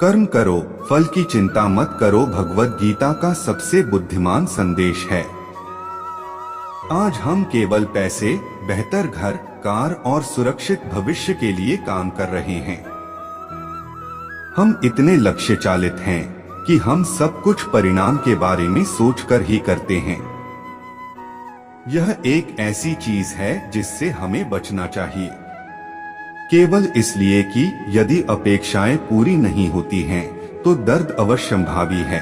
कर्म करो, फल की चिंता मत करो भगवद गीता का सबसे बुद्धिमान संदेश है। आज हम केवल पैसे, बेहतर घर, कार और सुरक्षित भविष्य के लिए काम कर रहे हैं। हम इतने लक्ष्य चालित हैं कि हम सब कुछ परिणाम के बारे में सोचकर ही करते हैं। यह एक ऐसी चीज है जिससे हमें बचना चाहिए, केवल इसलिए कि यदि अपेक्षाएं पूरी नहीं होती हैं, तो दर्द अवश्यंभावी है।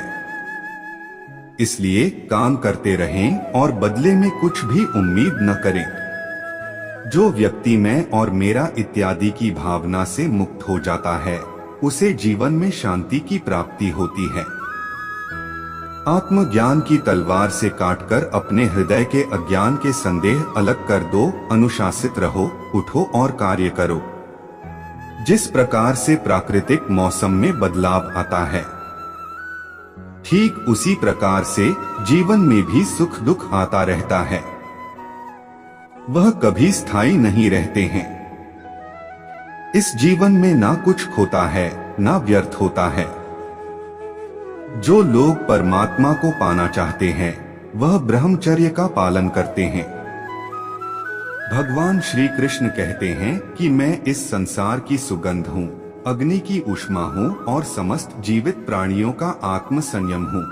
इसलिए काम करते रहें और बदले में कुछ भी उम्मीद न करें। जो व्यक्ति मैं और मेरा इत्यादि की भावना से मुक्त हो जाता है, उसे जीवन में शांति की प्राप्ति होती है। आत्मज्ञान की तलवार से काटकर अपने हृदय के अज्ञान के संदेह अलग कर दो। अनुशासित रहो, उठो और कार्य करो। जिस प्रकार से प्राकृतिक मौसम में बदलाव आता है, ठीक उसी प्रकार से जीवन में भी सुख दुख आता रहता है। वह कभी स्थायी नहीं रहते हैं। इस जीवन में ना कुछ खोता है, ना व्यर्थ होता है। जो लोग परमात्मा को पाना चाहते हैं, वह ब्रह्मचर्य का पालन करते हैं। भगवान श्री कृष्ण कहते हैं कि मैं इस संसार की सुगंध हूँ, अग्नि की ऊष्मा हूँ और समस्त जीवित प्राणियों का आत्म संयम हूँ।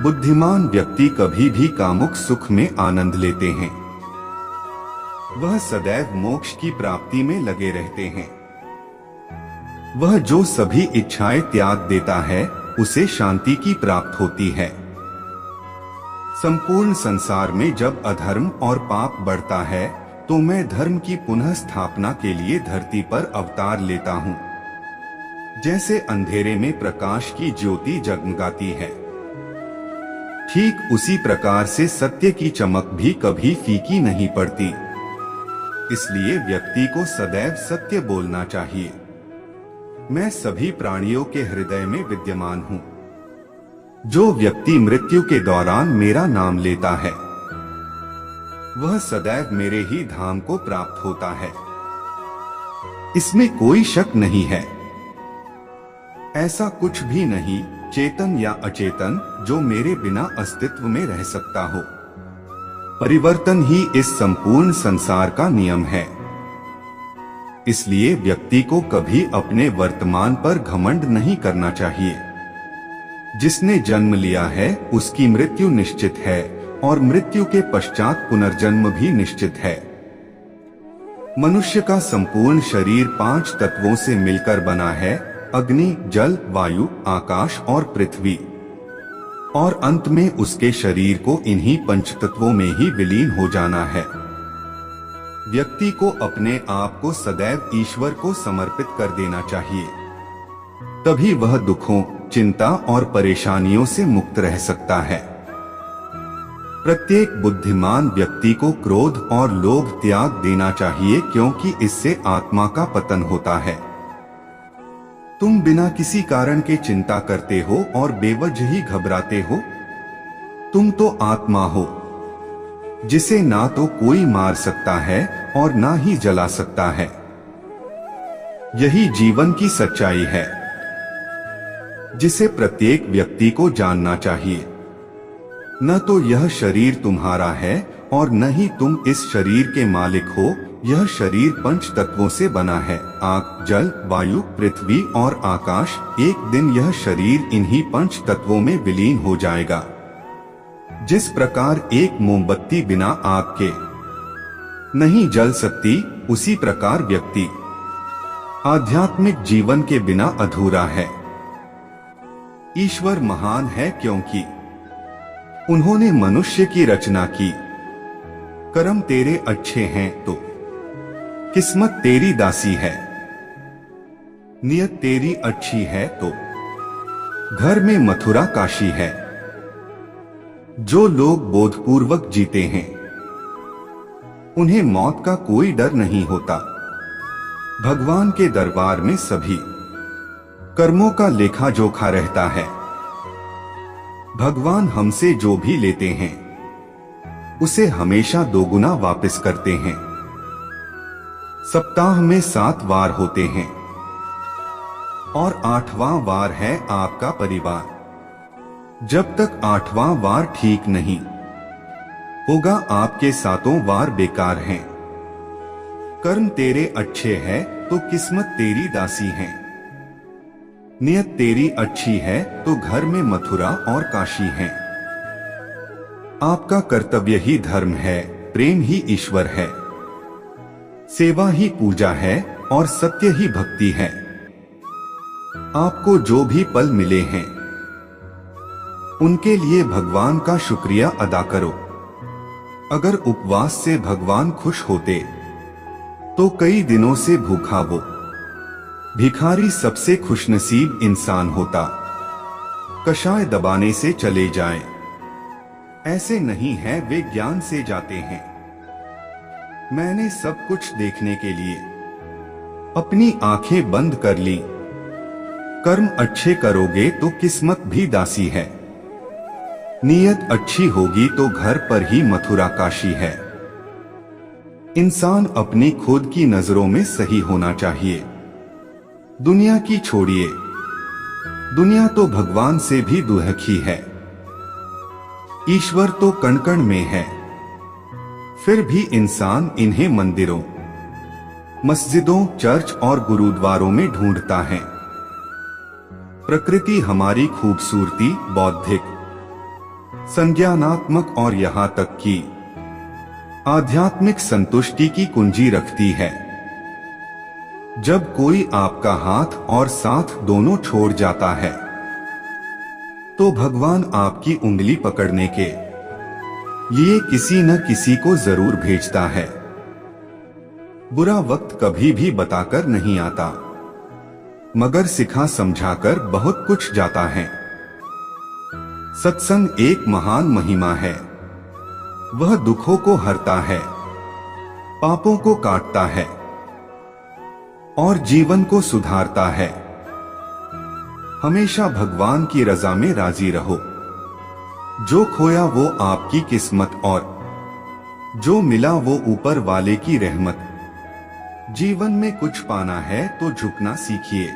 बुद्धिमान व्यक्ति कभी भी कामुक सुख में आनंद लेते हैं। वह सदैव मोक्ष की प्राप्ति में लगे रहते हैं। वह जो सभी इच्छाएं त्याग देता है, उसे शांति की प्राप्त होती है। संपूर्ण संसार में जब अधर्म और पाप बढ़ता है, तो मैं धर्म की पुनः स्थापना के लिए धरती पर अवतार लेता हूँ। जैसे अंधेरे में प्रकाश की ज्योति जगमगाती है, ठीक उसी प्रकार से सत्य की चमक भी कभी फीकी नहीं पड़ती। इसलिए व्यक्ति को सदैव सत्य बोलना चाहिए। मैं सभी प्राणियों के हृदय में विद्यमान हूँ। जो व्यक्ति मृत्यु के दौरान मेरा नाम लेता है, वह सदैव मेरे ही धाम को प्राप्त होता है। इसमें कोई शक नहीं है। ऐसा कुछ भी नहीं, चेतन या अचेतन, जो मेरे बिना अस्तित्व में रह सकता हो। परिवर्तन ही इस संपूर्ण संसार का नियम है। इसलिए व्यक्ति को कभी अपने वर्तमान पर घमंड नहीं करना चाहिए। जिसने जन्म लिया है, उसकी मृत्यु निश्चित है और मृत्यु के पश्चात पुनर्जन्म भी निश्चित है। मनुष्य का संपूर्ण शरीर 5 तत्वों से मिलकर बना है: अग्नि, जल, वायु, आकाश और पृथ्वी। और अंत में उसके शरीर को इन्हीं 5 तत्वों में ही विलीन हो जाना है। व्यक्ति को अपने आप को सदैव ईश्वर को समर्पित कर देना चाहिए। तभी वह दुखों, चिंता और परेशानियों से मुक्त रह सकता है। प्रत्येक बुद्धिमान व्यक्ति को क्रोध और लोभ त्याग देना चाहिए, क्योंकि इससे आत्मा का पतन होता है। तुम बिना किसी कारण के चिंता करते हो और बेवजह ही घबराते हो। तुम तो आत्मा हो, जिसे ना तो कोई मार सकता है और ना ही जला सकता है। यही जीवन की सच्चाई है, जिसे प्रत्येक व्यक्ति को जानना चाहिए। न तो यह शरीर तुम्हारा है और न ही तुम इस शरीर के मालिक हो। यह शरीर 5 तत्वों से बना है: आग, जल, वायु, पृथ्वी और आकाश। एक दिन यह शरीर इन्हीं 5 तत्वों में विलीन हो जाएगा। जिस प्रकार एक मोमबत्ती बिना आग के नहीं जल सकती, उसी प्रकार व्यक्ति आध्यात्मिक जीवन के बिना अधूरा है। ईश्वर महान है क्योंकि उन्होंने मनुष्य की रचना की। कर्म तेरे अच्छे हैं तो किस्मत तेरी दासी है। नियत तेरी अच्छी है तो घर में मथुरा काशी है। जो लोग बोधपूर्वक जीते हैं, उन्हें मौत का कोई डर नहीं होता। भगवान के दरबार में सभी कर्मों का लेखा जोखा रहता है। भगवान हमसे जो भी लेते हैं, उसे हमेशा दोगुना वापस करते हैं। सप्ताह में 7 वार होते हैं। और 8वां वार है आपका परिवार। जब तक 8वां वार ठीक नहीं होगा, आपके 7 वार बेकार हैं। कर्म तेरे अच्छे हैं तो किस्मत तेरी दासी है। नियत तेरी अच्छी है तो घर में मथुरा और काशी है। आपका कर्तव्य ही धर्म है, प्रेम ही ईश्वर है, सेवा ही पूजा है और सत्य ही भक्ति है। आपको जो भी पल मिले हैं उनके लिए भगवान का शुक्रिया अदा करो। अगर उपवास से भगवान खुश होते तो कई दिनों से भूखा वो भिखारी सबसे खुशनसीब इंसान होता। कषाय दबाने से चले जाएं, ऐसे नहीं है, वे ज्ञान से जाते हैं। मैंने सब कुछ देखने के लिए अपनी आंखें बंद कर ली। कर्म अच्छे करोगे तो किस्मत भी दासी है। नीयत अच्छी होगी तो घर पर ही मथुरा काशी है। इंसान अपनी खुद की नजरों में सही होना चाहिए। दुनिया की छोड़िए, दुनिया तो भगवान से भी दुहखी है। ईश्वर तो कण कण में है, फिर भी इंसान इन्हें मंदिरों, मस्जिदों, चर्च और गुरुद्वारों में ढूंढता है। प्रकृति हमारी खूबसूरती, बौद्धिक, संज्ञानात्मक और यहां तक कि आध्यात्मिक संतुष्टि की कुंजी रखती है। जब कोई आपका हाथ और साथ दोनों छोड़ जाता है तो भगवान आपकी उंगली पकड़ने के लिए किसी न किसी को जरूर भेजता है। बुरा वक्त कभी भी बताकर नहीं आता, मगर सिखा समझाकर बहुत कुछ जाता है। सत्संग एक महान महिमा है। वह दुखों को हरता है, पापों को काटता है और जीवन को सुधारता है। हमेशा भगवान की रजा में राजी रहो। जो खोया वो आपकी किस्मत और जो मिला वो ऊपर वाले की रहमत। जीवन में कुछ पाना है तो झुकना सीखिए।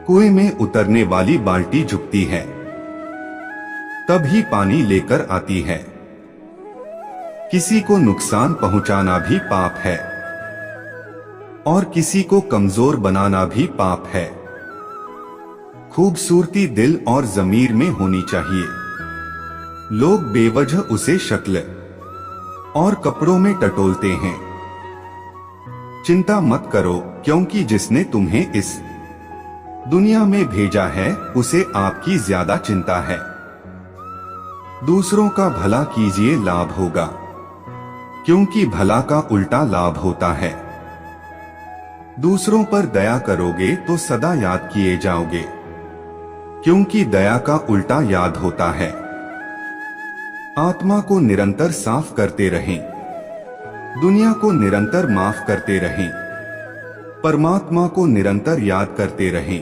कुएं में उतरने वाली बाल्टी झुकती है, तभी पानी लेकर आती है। किसी को नुकसान पहुंचाना भी पाप है और किसी को कमजोर बनाना भी पाप है। खूबसूरती दिल और जमीर में होनी चाहिए। लोग बेवजह उसे शक्ल और कपड़ों में टटोलते हैं। चिंता मत करो, क्योंकि जिसने तुम्हें इस दुनिया में भेजा है उसे आपकी ज्यादा चिंता है। दूसरों का भला कीजिए, लाभ होगा, क्योंकि भला का उल्टा लाभ होता है। दूसरों पर दया करोगे तो सदा याद किए जाओगे, क्योंकि दया का उल्टा याद होता है। आत्मा को निरंतर साफ करते रहें, दुनिया को निरंतर माफ करते रहें, परमात्मा को निरंतर याद करते रहें।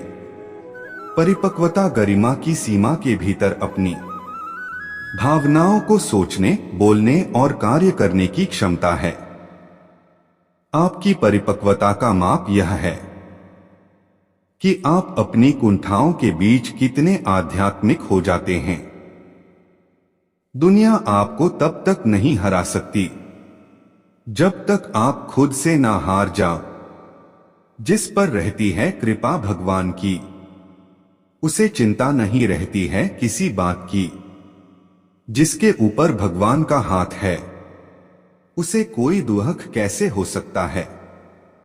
परिपक्वता गरिमा की सीमा के भीतर अपनी भावनाओं को सोचने, बोलने और कार्य करने की क्षमता है। आपकी परिपक्वता का माप यह है कि आप अपनी कुंठाओं के बीच कितने आध्यात्मिक हो जाते हैं। दुनिया आपको तब तक नहीं हरा सकती जब तक आप खुद से ना हार जाओ। जिस पर रहती है कृपा भगवान की, उसे चिंता नहीं रहती है किसी बात की। जिसके ऊपर भगवान का हाथ है, उसे कोई दुहक कैसे हो सकता है।